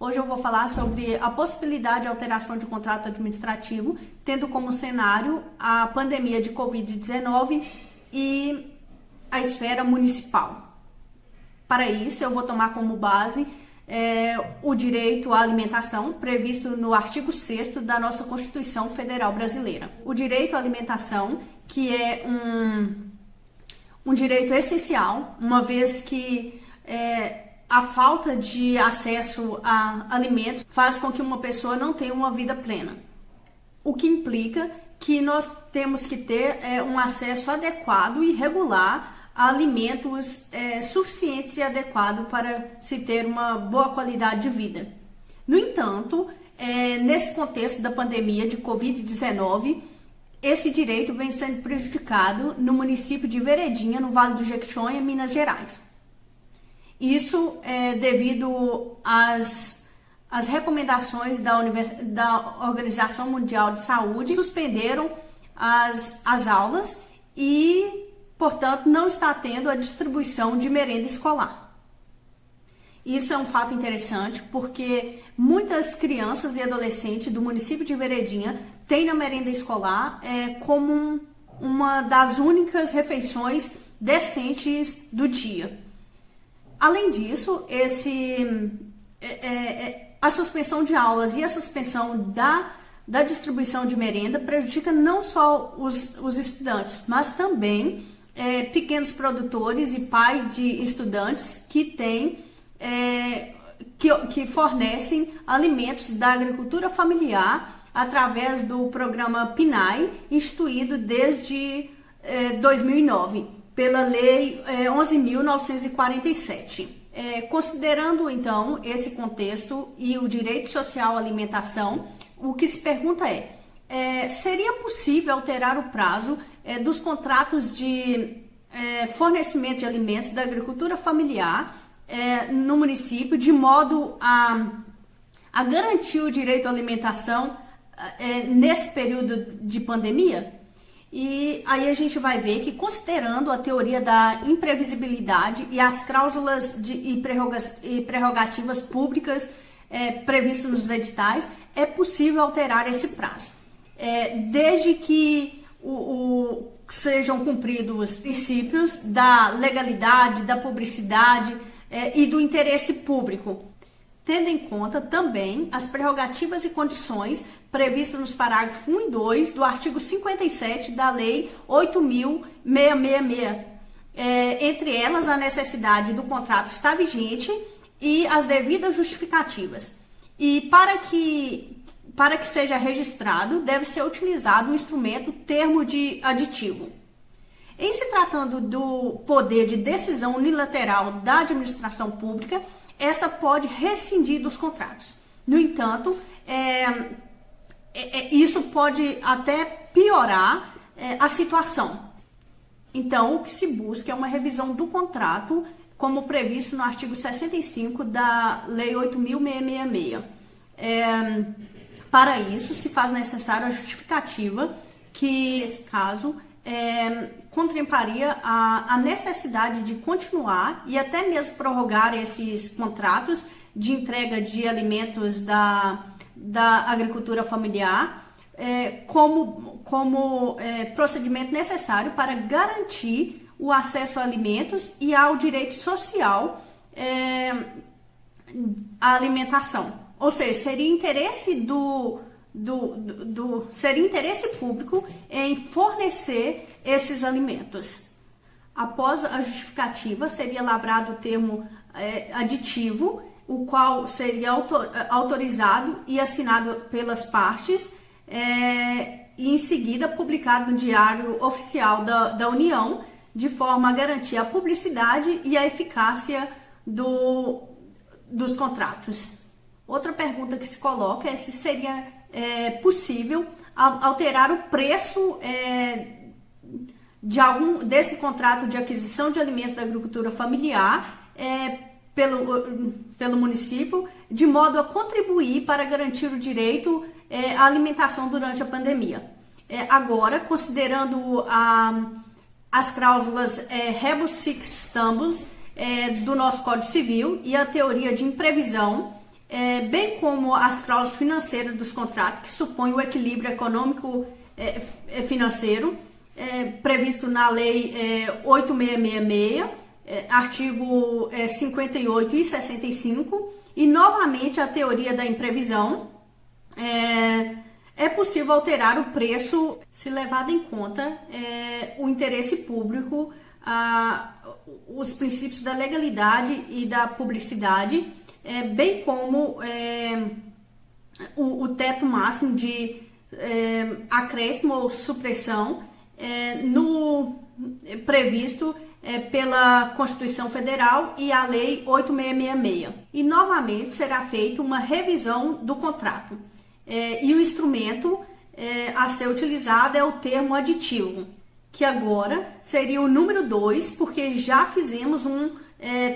Hoje eu vou falar sobre a possibilidade de alteração de contrato administrativo, tendo como cenário a pandemia de Covid-19 e a esfera municipal. Para isso, eu vou tomar como base o direito à alimentação, previsto no artigo 6º da nossa Constituição Federal Brasileira. O direito à alimentação, que é um direito essencial, uma vez que a falta de acesso a alimentos faz com que uma pessoa não tenha uma vida plena, o que implica que nós temos que ter um acesso adequado e regular a alimentos suficientes e adequados para se ter uma boa qualidade de vida. No entanto, nesse contexto da pandemia de Covid-19, esse direito vem sendo prejudicado no município de Veredinha, no Vale do Jequitinhonha, Minas Gerais. Isso é devido às recomendações da Organização Mundial de Saúde, suspenderam as aulas e, portanto, não está tendo a distribuição de merenda escolar. Isso é um fato interessante porque muitas crianças e adolescentes do município de Veredinha têm a merenda escolar como uma das únicas refeições decentes do dia. Além disso, a suspensão de aulas e a suspensão da distribuição de merenda prejudica não só os estudantes, mas também pequenos produtores e pais de estudantes que fornecem alimentos da agricultura familiar através do programa PNAE, instituído desde 2009, pela Lei 11.947. Considerando, então, esse contexto e o direito social à alimentação, o que se pergunta seria possível alterar o prazo dos contratos de fornecimento de alimentos da agricultura familiar no município, de modo a garantir o direito à alimentação nesse período de pandemia? E aí a gente vai ver que, considerando a teoria da imprevisibilidade e as cláusulas e prerrogativas públicas previstas nos editais, é possível alterar esse prazo, desde que sejam cumpridos os princípios da legalidade, da publicidade e do interesse público, tendo em conta também as prerrogativas e condições previstas nos parágrafos 1 e 2 do artigo 57 da Lei 8.666. Entre elas, a necessidade do contrato estar vigente e as devidas justificativas. E para que seja registrado, deve ser utilizado o instrumento termo de aditivo. Em se tratando do poder de decisão unilateral da administração pública, esta pode rescindir dos contratos. No entanto, isso pode até piorar a situação. Então, o que se busca é uma revisão do contrato, como previsto no artigo 65 da Lei 8.666. Para isso, se faz necessária a justificativa que, nesse caso, contemplaria a necessidade de continuar e até mesmo prorrogar esses contratos de entrega de alimentos da agricultura familiar como procedimento necessário para garantir o acesso a alimentos e ao direito social à alimentação. Ou seja, seria interesse seria interesse público em fornecer esses alimentos. Após a justificativa, seria lavrado o termo aditivo, o qual seria autorizado e assinado pelas partes e em seguida publicado no Diário Oficial da União, de forma a garantir a publicidade e a eficácia dos contratos. Outra pergunta que se coloca é se seria possível alterar o preço desse contrato de aquisição de alimentos da agricultura familiar pelo município, de modo a contribuir para garantir o direito à alimentação durante a pandemia. Agora, considerando as cláusulas rebus sic stantibus do nosso Código Civil e a teoria de imprevisão, bem como as cláusulas financeiras dos contratos, que supõem o equilíbrio econômico financeiro, previsto na Lei 8666, artigo 58 e 65, e novamente a teoria da imprevisão. É possível alterar o preço se levado em conta o interesse público, os princípios da legalidade e da publicidade, bem como o teto máximo de acréscimo ou supressão previsto pela Constituição Federal e a Lei 8666. E novamente será feita uma revisão do contrato. E o instrumento a ser utilizado é o termo aditivo, que agora seria o número 2, porque já fizemos um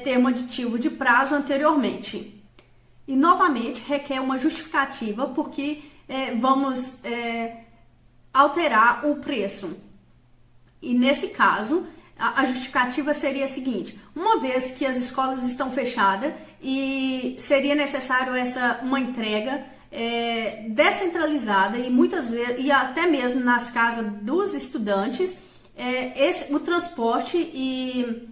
termo aditivo de prazo anteriormente. E novamente requer uma justificativa, porque vamos alterar o preço. E nesse caso, a justificativa seria a seguinte: uma vez que as escolas estão fechadas e seria necessário uma entrega descentralizada, e muitas vezes, e até mesmo nas casas dos estudantes, o transporte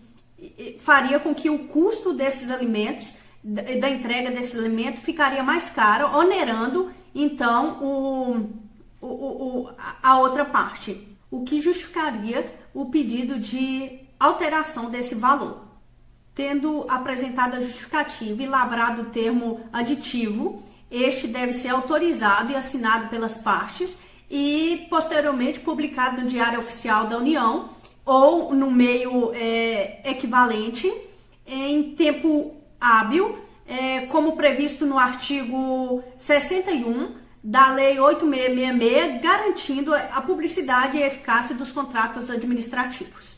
faria com que o custo desses alimentos, da entrega desses alimentos, ficaria mais caro, onerando então a outra parte, o que justificaria o pedido de alteração desse valor. Tendo apresentado a justificativa e lavrado o termo aditivo, este deve ser autorizado e assinado pelas partes e posteriormente publicado no Diário Oficial da União ou no meio equivalente em tempo hábil, como previsto no artigo 61 da Lei 8666, garantindo a publicidade e a eficácia dos contratos administrativos.